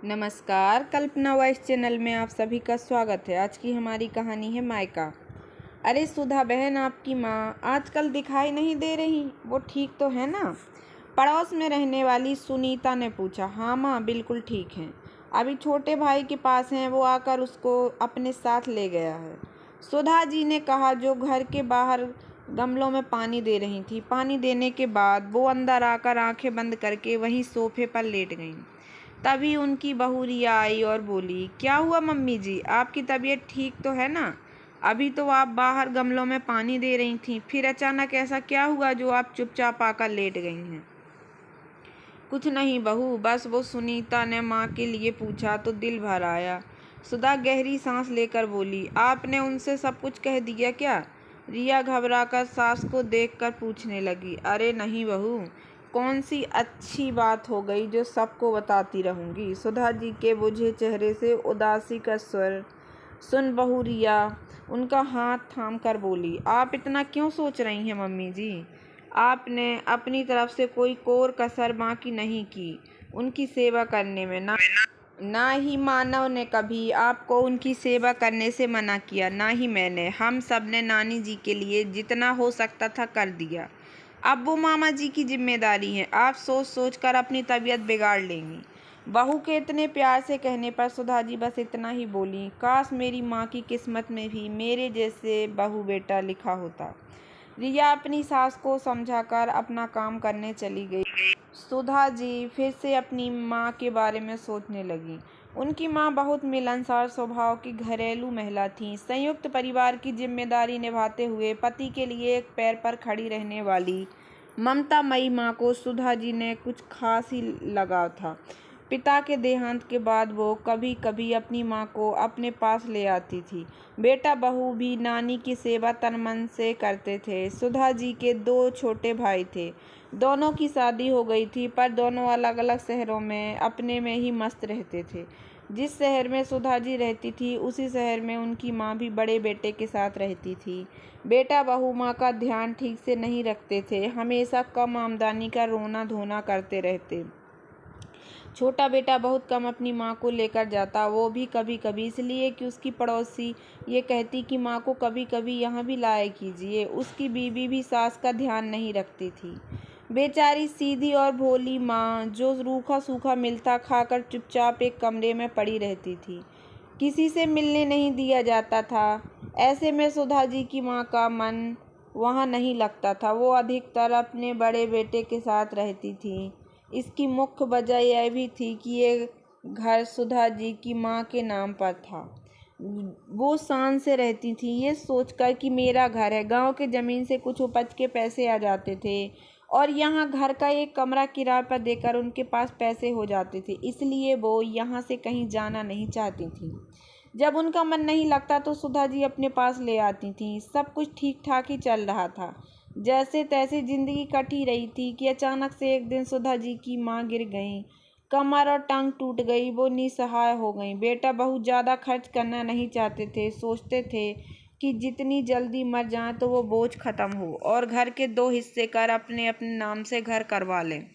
नमस्कार, कल्पना voice channel में आप सभी का स्वागत है। आज की हमारी कहानी है मायका। अरे सुधा बहन, आपकी माँ आजकल दिखाई नहीं दे रही, वो ठीक तो है ना? पड़ोस में रहने वाली सुनीता ने पूछा। हाँ माँ, बिल्कुल ठीक हैं। अभी छोटे भाई के पास हैं, वो आकर उसको अपने साथ ले गया है। सुधा जी ने कहा, जो घर के बाहर गमलों में पानी दे रही थी। पानी देने के बाद वो अंदर आकर आंखें बंद करके वहीं सोफे पर लेट गईं। तभी उनकी बहू रिया आई और बोली, क्या हुआ मम्मी जी, आपकी तबीयत ठीक तो है ना? अभी तो आप बाहर गमलों में पानी दे रही थीं, फिर अचानक ऐसा क्या हुआ जो आप चुपचाप आकर लेट गई हैं? कुछ नहीं बहू, बस वो सुनीता ने माँ के लिए पूछा तो दिल भर आया। सुधा गहरी सांस लेकर बोली, आपने उनसे सब कुछ कह दिया क्या? रिया घबराकर सास को देखकर पूछने लगी। अरे नहीं बहू, कौन सी अच्छी बात हो गई जो सबको बताती रहूंगी। सुधा जी के बुझे चेहरे से उदासी का स्वर सुन बहू रिया उनका हाथ थाम कर बोली, आप इतना क्यों सोच रही हैं मम्मी जी? आपने अपनी तरफ से कोई कोर कसर बाकी नहीं की उनकी सेवा करने में। ना ही मानव ने कभी आपको उनकी सेवा करने से मना किया, ना ही मैंने। हम सब ने नानी जी के लिए जितना हो सकता था कर दिया। अब वो मामा जी की जिम्मेदारी है। आप सोच सोच कर अपनी तबीयत बिगाड़ लेंगी। बहू के इतने प्यार से कहने पर सुधा जी बस इतना ही बोली, काश मेरी माँ की किस्मत में भी मेरे जैसे बहू बेटा लिखा होता। रिया अपनी सास को समझाकर अपना काम करने चली गई। सुधा जी फिर से अपनी माँ के बारे में सोचने लगी। उनकी माँ बहुत मिलनसार स्वभाव की घरेलू महिला थीं। संयुक्त परिवार की जिम्मेदारी निभाते हुए पति के लिए एक पैर पर खड़ी रहने वाली ममतामयी माँ को सुधा जी ने कुछ खास ही लगाव था। पिता के देहांत के बाद वो कभी कभी अपनी माँ को अपने पास ले आती थी। बेटा बहू भी नानी की सेवा तन मन से करते थे। सुधा जी के 2 छोटे भाई थे। दोनों की शादी हो गई थी, पर दोनों अलग अलग शहरों में अपने में ही मस्त रहते थे। जिस शहर में सुधा जी रहती थी, उसी शहर में उनकी माँ भी बड़े बेटे के साथ रहती थी। बेटा बहू माँ का ध्यान ठीक से नहीं रखते थे, हमेशा कम आमदनी का रोना धोना करते रहते। छोटा बेटा बहुत कम अपनी माँ को लेकर जाता, वो भी कभी कभी, इसलिए कि उसकी पड़ोसी ये कहती कि माँ को कभी कभी यहाँ भी लाया कीजिए। उसकी बीवी भी सास का ध्यान नहीं रखती थी। बेचारी सीधी और भोली माँ, जो रूखा सूखा मिलता खाकर चुपचाप एक कमरे में पड़ी रहती थी। किसी से मिलने नहीं दिया जाता था। ऐसे में सुधा जी की माँ का मन वहाँ नहीं लगता था। वो अधिकतर अपने बड़े बेटे के साथ रहती थी। इसकी मुख्य वजह यह भी थी कि ये घर सुधा जी की माँ के नाम पर था। वो शान से रहती थी, ये सोचकर कि मेरा घर है। गांव के ज़मीन से कुछ उपज के पैसे आ जाते थे और यहाँ घर का एक कमरा किराए पर देकर उनके पास पैसे हो जाते थे, इसलिए वो यहाँ से कहीं जाना नहीं चाहती थी। जब उनका मन नहीं लगता तो सुधा जी अपने पास ले आती थीं। सब कुछ ठीक ठाक ही चल रहा था, जैसे तैसे जिंदगी कटी रही थी कि अचानक से एक दिन सुधा जी की माँ गिर गईं। कमर और टांग टूट गई, वो निसहाय हो गईं। बेटा बहू ज़्यादा खर्च करना नहीं चाहते थे, सोचते थे कि जितनी जल्दी मर जाएं तो वो बोझ खत्म हो और घर के 2 हिस्से कर अपने अपने नाम से घर करवा लें।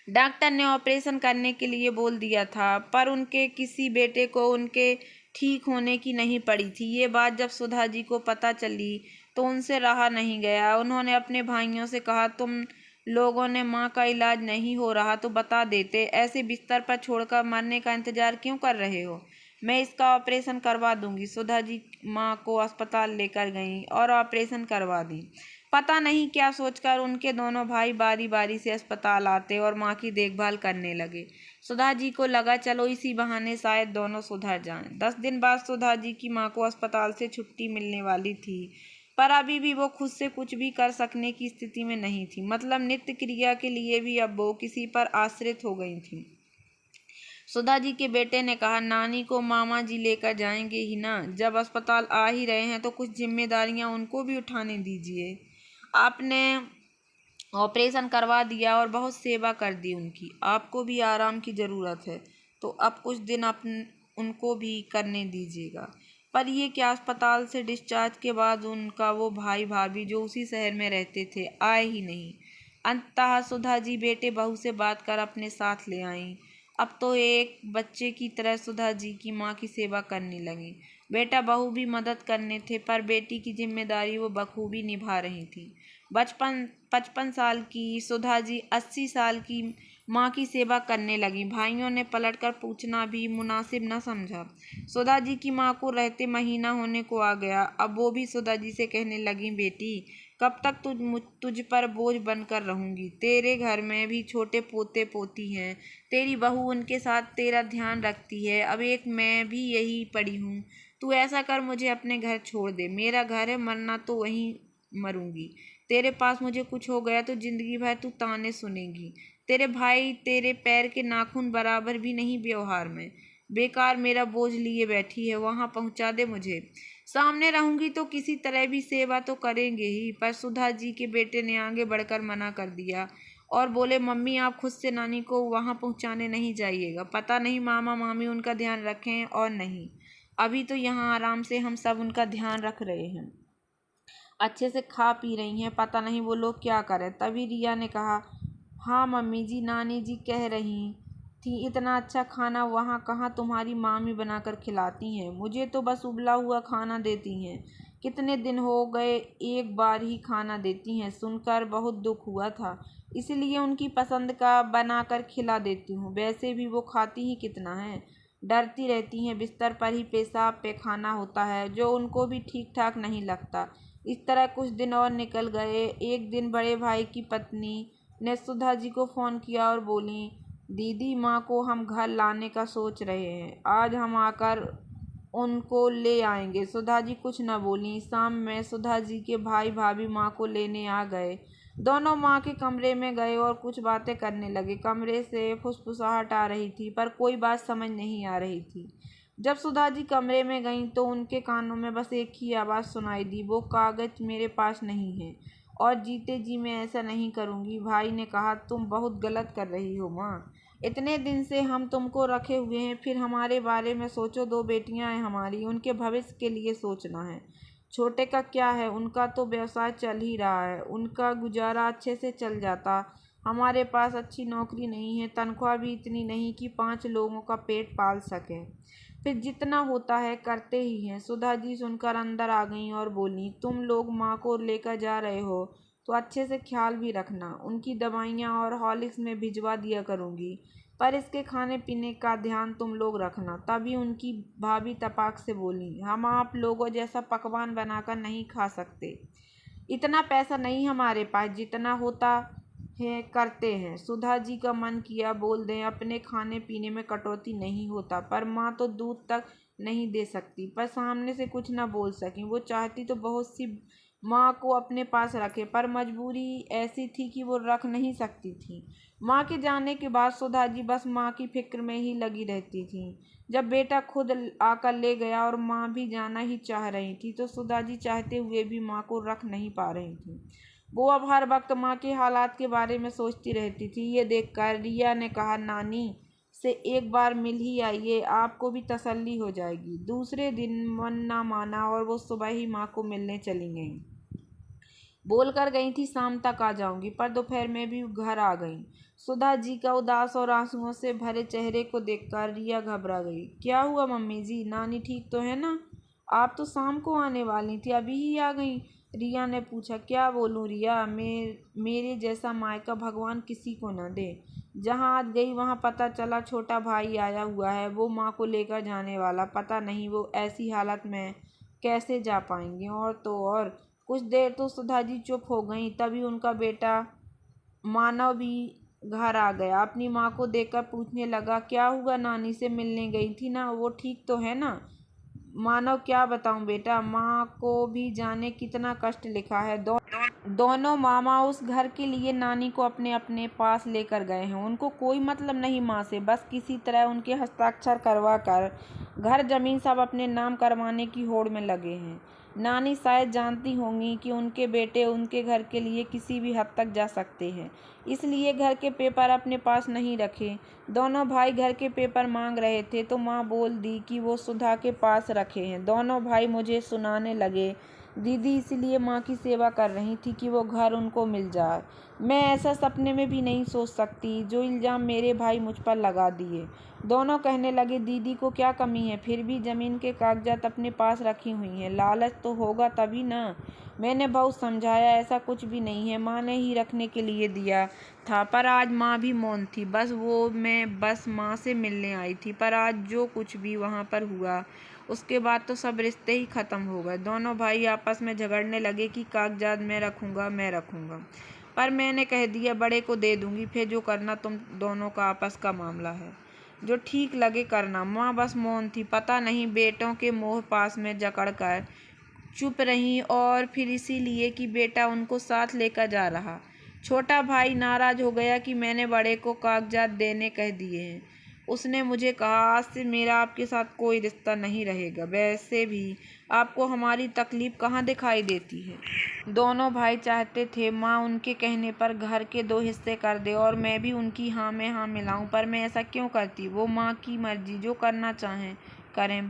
डॉक्टर ने ऑपरेशन करने के लिए बोल दिया था, पर उनके किसी बेटे को उनके ठीक होने की नहीं पड़ी थी। ये बात जब सुधा जी को पता चली तो उनसे रहा नहीं गया। उन्होंने अपने भाइयों से कहा, तुम लोगों ने माँ का इलाज नहीं हो रहा तो बता देते, ऐसे बिस्तर पर छोड़कर मरने का इंतजार क्यों कर रहे हो? मैं इसका ऑपरेशन करवा दूंगी। सुधा जी माँ को अस्पताल लेकर गईं और ऑपरेशन करवा दी। पता नहीं क्या सोचकर उनके दोनों भाई बारी बारी से अस्पताल आते और माँ की देखभाल करने लगे। सुधा जी को लगा, चलो इसी बहाने शायद दोनों सुधर जाएं। 10 दिन बाद सुधा जी की माँ को अस्पताल से छुट्टी मिलने वाली थी, पर अभी भी वो खुद से कुछ भी कर सकने की स्थिति में नहीं थी। मतलब नित्य क्रिया के लिए भी अब वो किसी पर आश्रित हो गई थी। सुधा जी के बेटे ने कहा, नानी को मामा जी लेकर जाएंगे ही ना? जब अस्पताल आ ही रहे हैं तो कुछ जिम्मेदारियां उनको भी उठाने दीजिए। आपने ऑपरेशन करवा दिया और बहुत सेवा कर दी उनकी, आपको भी आराम की ज़रूरत है, तो अब कुछ दिन उनको भी करने दीजिएगा। पर ये क्या, अस्पताल से डिस्चार्ज के बाद उनका वो भाई भाभी जो उसी शहर में रहते थे आए ही नहीं। अंततः सुधा जी बेटे बहू से बात कर अपने साथ ले आईं। अब तो एक बच्चे की तरह सुधा जी की माँ की सेवा करने लगी। बेटा बहू भी मदद करने थे, पर बेटी की जिम्मेदारी वो बखूबी निभा रही थी। 55 साल की सुधा जी 80 साल की माँ की सेवा करने लगी। भाइयों ने पलटकर पूछना भी मुनासिब न समझा। सुधा जी की माँ को रहते महीना होने को आ गया। अब वो भी सुधा जी से कहने लगी, बेटी कब तक तुझ पर बोझ बनकर रहूंगी। तेरे घर में भी छोटे पोते पोती हैं, तेरी बहू उनके साथ तेरा ध्यान रखती है। अब एक मैं भी यही पड़ी हूँ। तू ऐसा कर, मुझे अपने घर छोड़ दे। मेरा घर है, मरना तो वहीं मरूंगी। तेरे पास मुझे कुछ हो गया तो जिंदगी भर तू ताने सुनेगी। तेरे भाई तेरे पैर के नाखून बराबर भी नहीं व्यवहार में। बेकार मेरा बोझ लिए बैठी है, वहां पहुंचा दे मुझे। सामने रहूंगी तो किसी तरह भी सेवा तो करेंगे ही। पर सुधा जी के बेटे ने आगे बढ़कर मना कर दिया और बोले, मम्मी आप खुद से नानी को वहां पहुंचाने नहीं जाइएगा। पता नहीं मामा मामी उनका ध्यान रखें और नहीं। अभी तो यहाँ आराम से हम सब उनका ध्यान रख रहे हैं, अच्छे से खा पी रही हैं। पता नहीं वो लोग क्या करें। तभी रिया ने कहा, हाँ मम्मी जी, नानी जी कह रही थी इतना अच्छा खाना वहाँ कहाँ तुम्हारी मामी बनाकर खिलाती हैं। मुझे तो बस उबला हुआ खाना देती हैं। कितने दिन हो गए एक बार ही खाना देती हैं। सुनकर बहुत दुख हुआ था, इसलिए उनकी पसंद का बनाकर खिला देती हूँ। वैसे भी वो खाती ही कितना है, डरती रहती हैं। बिस्तर पर ही पेशाब पैखाना होता है, जो उनको भी ठीक ठाक नहीं लगता। इस तरह कुछ दिन और निकल गए। एक दिन बड़े भाई की पत्नी ने सुधा जी को फ़ोन किया और बोली, दीदी माँ को हम घर लाने का सोच रहे हैं, आज हम आकर उनको ले आएंगे। सुधा जी कुछ न बोली। शाम में सुधा जी के भाई भाभी माँ को लेने आ गए। दोनों माँ के कमरे में गए और कुछ बातें करने लगे। कमरे से फुसफुसाहट आ रही थी, पर कोई बात समझ नहीं आ रही थी। जब सुधा जी कमरे में गईं तो उनके कानों में बस एक ही आवाज़ सुनाई दी, वो कागज मेरे पास नहीं है और जीते जी मैं ऐसा नहीं करूँगी। भाई ने कहा, तुम बहुत गलत कर रही हो माँ। इतने दिन से हम तुमको रखे हुए हैं, फिर हमारे बारे में सोचो। 2 बेटियां हैं हमारी, उनके भविष्य के लिए सोचना है। छोटे का क्या है, उनका तो व्यवसाय चल ही रहा है, उनका गुजारा अच्छे से चल जाता। हमारे पास अच्छी नौकरी नहीं है, तनख्वाह भी इतनी नहीं कि 5 लोगों का पेट पाल सकें। फिर जितना होता है करते ही हैं। सुधा जी सुनकर अंदर आ गईं और बोली, तुम लोग माँ को लेकर जा रहे हो तो अच्छे से ख्याल भी रखना। उनकी दवाइयाँ और हॉर्लिक्स में भिजवा दिया करूँगी, पर इसके खाने पीने का ध्यान तुम लोग रखना। तभी उनकी भाभी तपाक से बोली, हम आप लोगों जैसा पकवान बनाकर नहीं खा सकते। इतना पैसा नहीं हमारे पास, जितना होता है करते हैं। सुधा जी का मन किया बोल दें, अपने खाने पीने में कटौती नहीं होता, पर माँ तो दूध तक नहीं दे सकती। पर सामने से कुछ न बोल सकी। वो चाहती तो बहुत सी माँ को अपने पास रखे, पर मजबूरी ऐसी थी कि वो रख नहीं सकती थी। माँ के जाने के बाद सुधा जी बस माँ की फिक्र में ही लगी रहती थी। जब बेटा खुद आकर ले गया और माँ भी जाना ही चाह रही थी, तो सुधा जी चाहते हुए भी माँ को रख नहीं पा रही थी। वो अब हर वक्त माँ के हालात के बारे में सोचती रहती थी। ये देखकर रिया ने कहा, नानी से एक बार मिल ही आइए, आपको भी तसल्ली हो जाएगी। दूसरे दिन मन ना माना और वो सुबह ही माँ को मिलने चली गई। बोलकर गई थी शाम तक आ जाऊंगी, पर दोपहर में भी घर आ गई। सुधा जी का उदास और आंसुओं से भरे चेहरे को देखकर रिया घबरा गई। क्या हुआ मम्मी जी, नानी ठीक तो है ना? आप तो शाम को आने वाली थी, अभी ही आ गई। रिया ने पूछा। क्या बोलूं रिया, मेरे जैसा मायका भगवान किसी को न दे। जहाँ आज गई वहाँ पता चला छोटा भाई आया हुआ है, वो माँ को लेकर जाने वाला। पता नहीं वो ऐसी हालत में कैसे जा पाएंगे। और तो और कुछ देर तो सुधा जी चुप हो गई। तभी उनका बेटा मानव भी घर आ गया। अपनी माँ को देखकर पूछने लगा, क्या हुआ, नानी से मिलने गई थी ना, वो ठीक तो है ना? मानव, क्या बताऊं बेटा, माँ को भी जाने कितना कष्ट लिखा है। दोनों मामा उस घर के लिए नानी को अपने अपने पास लेकर गए हैं। उनको कोई मतलब नहीं माँ से, बस किसी तरह उनके हस्ताक्षर करवा कर घर जमीन सब अपने नाम करवाने की होड़ में लगे हैं। नानी शायद जानती होंगी कि उनके बेटे उनके घर के लिए किसी भी हद तक जा सकते हैं, इसलिए घर के पेपर अपने पास नहीं रखे। दोनों भाई घर के पेपर मांग रहे थे तो माँ बोल दी कि वो सुधा के पास रखे हैं। दोनों भाई मुझे सुनाने लगे, दीदी इसलिए माँ की सेवा कर रही थी कि वो घर उनको मिल जाए। मैं ऐसा सपने में भी नहीं सोच सकती जो इल्ज़ाम मेरे भाई मुझ पर लगा दिए। दोनों कहने लगे, दीदी को क्या कमी है, फिर भी ज़मीन के कागजात अपने पास रखी हुई हैं। लालच तो होगा तभी ना। मैंने बहुत समझाया, ऐसा कुछ भी नहीं है, माँ ने ही रखने के लिए दिया था। पर आज माँ भी मौन थी। मैं बस माँ से मिलने आई थी। पर आज जो कुछ भी वहाँ पर हुआ, उसके बाद तो सब रिश्ते ही ख़त्म हो गए। दोनों भाई आपस में झगड़ने लगे कि कागजात मैं रखूँगा। पर मैंने कह दिया, बड़े को दे दूँगी, फिर जो करना तुम दोनों का आपस का मामला है। जो ठीक लगे करना। माँ बस मौन थी। पता नहीं बेटों के मोह पास में जकड़ कर चुप रहीं, और फिर इसीलिए कि बेटा उनको साथ लेकर जा रहा। छोटा भाई नाराज हो गया कि मैंने बड़े को कागजात देने कह दिए हैं। उसने मुझे कहा, आज से मेरा आपके साथ कोई रिश्ता नहीं रहेगा। वैसे भी आपको हमारी तकलीफ कहाँ दिखाई देती है। दोनों भाई चाहते थे माँ उनके कहने पर घर के 2 हिस्से कर दे और मैं भी उनकी हाँ में हाँ मिलाऊं, पर मैं ऐसा क्यों करती। वो माँ की मर्जी, जो करना चाहें करें।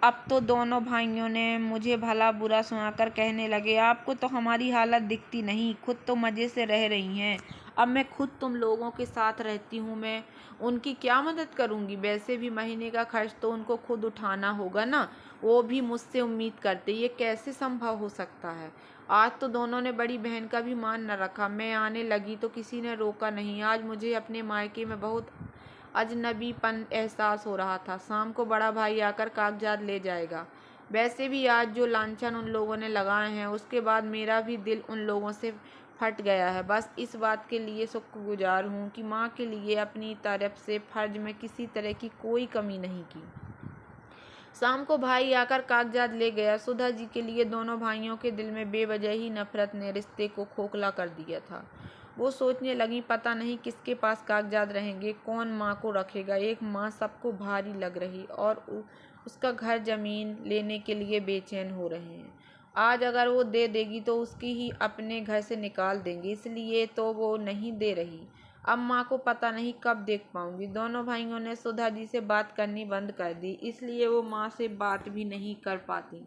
अब तो दोनों भाइयों ने मुझे भला बुरा सुनाकर कहने लगे, आपको तो हमारी हालत दिखती नहीं, खुद तो मज़े से रह रही हैं। अब मैं खुद तुम लोगों के साथ रहती हूँ, मैं उनकी क्या मदद करूँगी। वैसे भी महीने का खर्च तो उनको खुद उठाना होगा ना। वो भी मुझसे उम्मीद करते, ये कैसे संभव हो सकता है। आज तो दोनों ने बड़ी बहन का भी मान न रखा। मैं आने लगी तो किसी ने रोका नहीं। आज मुझे अपने मायके में बहुत अजनबीपन एहसास हो रहा था। शाम को बड़ा भाई आकर कागजात ले जाएगा। वैसे भी आज जो लांछन उन लोगों ने लगाए हैं, उसके बाद मेरा भी दिल उन लोगों से फट गया है। बस इस बात के लिए शुक्रगुजार हूँ कि माँ के लिए अपनी तरफ से फर्ज में किसी तरह की कोई कमी नहीं की। शाम को भाई आकर कागजात ले गया। सुधा जी के लिए दोनों भाइयों के दिल में बेवजह ही नफरत ने रिश्ते को खोखला कर दिया था। वो सोचने लगी, पता नहीं किसके पास कागजात रहेंगे, कौन माँ को रखेगा। एक माँ सबको भारी लग रही और उसका घर जमीन लेने के लिए बेचैन हो रहे हैं। आज अगर वो दे देगी तो उसकी ही अपने घर से निकाल देंगे, इसलिए तो वो नहीं दे रही। अब माँ को पता नहीं कब देख पाऊंगी। दोनों भाइयों ने सुधा जी से बात करनी बंद कर दी, इसलिए वो माँ से बात भी नहीं कर पाती।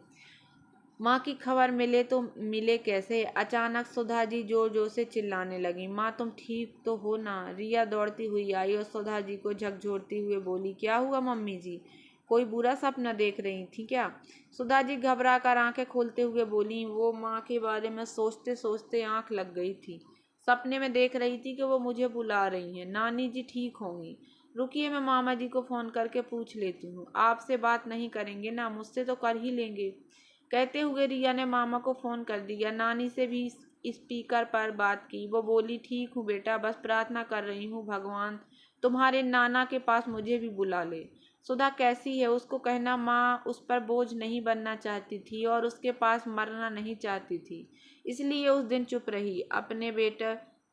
माँ की खबर मिले तो मिले कैसे। अचानक सुधा जी जोर जोर से चिल्लाने लगी, माँ तुम ठीक तो हो ना। रिया दौड़ती हुई आई और सुधा जी को झकझोरती हुए बोली, क्या हुआ मम्मी जी, कोई बुरा सपना देख रही थी क्या। सुधा जी घबरा कर आंखें खोलते हुए बोली, वो माँ के बारे में सोचते सोचते आंख लग गई थी। सपने में देख रही थी कि वो मुझे बुला रही हैं। नानी जी ठीक होंगी। रुकिए, मैं मामा जी को फ़ोन करके पूछ लेती हूँ। आपसे बात नहीं करेंगे ना, मुझसे तो कर ही लेंगे। कहते हुए रिया ने मामा को फ़ोन कर दिया। नानी से भी स्पीकर पर बात की। वो बोली, ठीक हूँ बेटा, बस प्रार्थना कर रही हूँ भगवान तुम्हारे नाना के पास मुझे भी बुला ले। सुधा कैसी है उसको कहना। माँ उस पर बोझ नहीं बनना चाहती थी और उसके पास मरना नहीं चाहती थी, इसलिए उस दिन चुप रही। अपने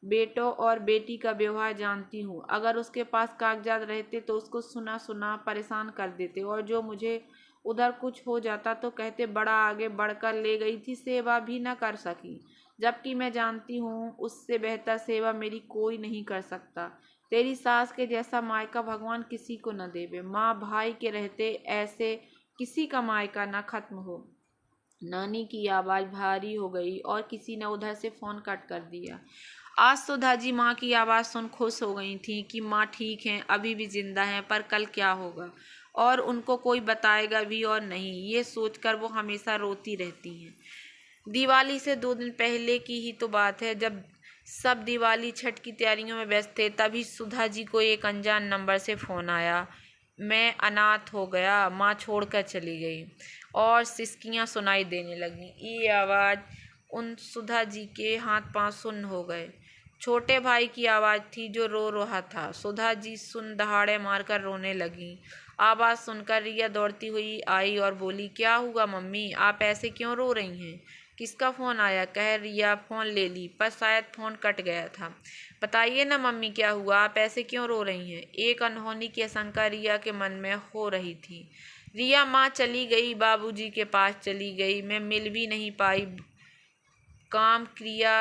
बेटों और बेटी का व्यवहार जानती हूँ। अगर उसके पास कागजात रहते तो उसको सुना सुना परेशान कर देते, और जो मुझे उधर कुछ हो जाता तो कहते बड़ा आगे बढ़कर ले गई थी, सेवा भी न कर सकी। जबकि मैं जानती हूँ उससे बेहतर सेवा मेरी कोई नहीं कर सकता। तेरी सास के जैसा मायका भगवान किसी को न देवे। माँ भाई के रहते ऐसे किसी का मायका न खत्म हो। नानी की आवाज़ भारी हो गई और किसी ने उधर से फ़ोन कट कर दिया। आज सुधा जी माँ की आवाज़ सुन खुश हो गई थी कि माँ ठीक हैं, अभी भी जिंदा हैं, पर कल क्या होगा और उनको कोई बताएगा भी और नहीं, ये सोचकर वो हमेशा रोती रहती हैं। दिवाली से 2 दिन पहले की ही तो बात है, जब सब दिवाली छठ की तैयारियों में व्यस्त थे, तभी सुधा जी को एक अनजान नंबर से फ़ोन आया। मैं अनाथ हो गया, माँ छोड़कर चली गई, और सिसकियाँ सुनाई देने लगीं। ये आवाज़ उन सुधा जी के हाथ पांव सुन्न हो गए। छोटे भाई की आवाज़ थी जो रो रहा था। सुधा जी सुन दहाड़े मारकर रोने लगी। आवाज़ सुनकर रिया दौड़ती हुई आई और बोली, क्या हुआ मम्मी, आप ऐसे क्यों रो रही हैं। किसका फ़ोन आया, कह रिया फ़ोन ले ली, पर शायद फ़ोन कट गया था। बताइए ना मम्मी, क्या हुआ, आप ऐसे क्यों रो रही हैं। एक अनहोनी की आशंका रिया के मन में हो रही थी। रिया, माँ चली गई, बाबूजी के पास चली गई, मैं मिल भी नहीं पाई। काम क्रिया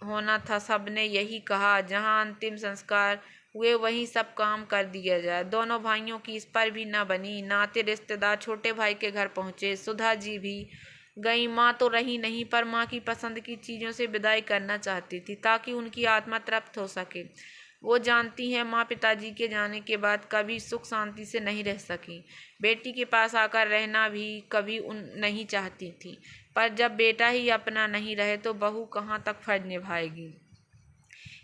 होना था, सबने यही कहा, जहाँ अंतिम संस्कार हुए वहीं सब काम कर दिया जाए। दोनों भाइयों की इस पर भी न बनी। नाते रिश्तेदार छोटे भाई के घर पहुँचे। सुधा जी भी गई माँ तो रही नहीं, पर माँ की पसंद की चीज़ों से विदाई करना चाहती थी ताकि उनकी आत्मा तृप्त हो सके। वो जानती हैं माँ पिताजी के जाने के बाद कभी सुख शांति से नहीं रह सकी। बेटी के पास आकर रहना भी कभी उन नहीं चाहती थी, पर जब बेटा ही अपना नहीं रहे तो बहू कहाँ तक फर्ज निभाएगी।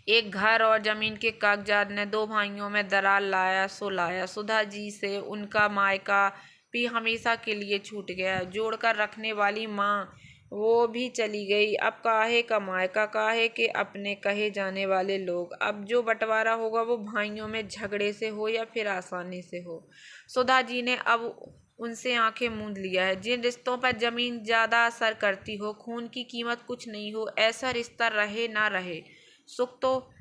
एक घर और जमीन के कागजात ने दो भाइयों में दरार लाया सो लाया। सुधा जी से उनका मायका भी हमेशा के लिए छूट गया। जोड़कर रखने वाली माँ वो भी चली गई। अब काहे का मायका, काहे के अपने कहे जाने वाले लोग। अब जो बंटवारा होगा वो भाइयों में झगड़े से हो या फिर आसानी से हो। सुधा जी ने अब उनसे आंखें मूंद लिया है। जिन रिश्तों पर जमीन ज्यादा असर करती हो, खून की कीमत कुछ नहीं हो, ऐसा रिश्ता रहे ना रहे, सुख तो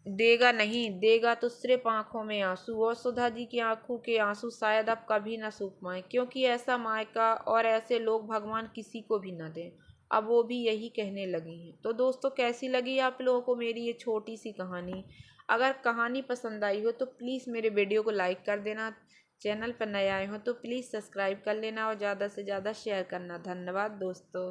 देगा नहीं, देगा तो सिर्फ आंखों में आंसू। और सुधा जी की आंखों के आंसू शायद अब कभी न सूख पाए, क्योंकि ऐसा मायका और ऐसे लोग भगवान किसी को भी न दें। अब वो भी यही कहने लगी हैं। तो दोस्तों, कैसी लगी आप लोगों को मेरी ये छोटी सी कहानी? अगर कहानी पसंद आई हो तो प्लीज़ मेरे वीडियो को लाइक कर देना। चैनल पर नए आए हो तो प्लीज़ सब्सक्राइब कर लेना और ज़्यादा से ज़्यादा शेयर करना। धन्यवाद दोस्तों।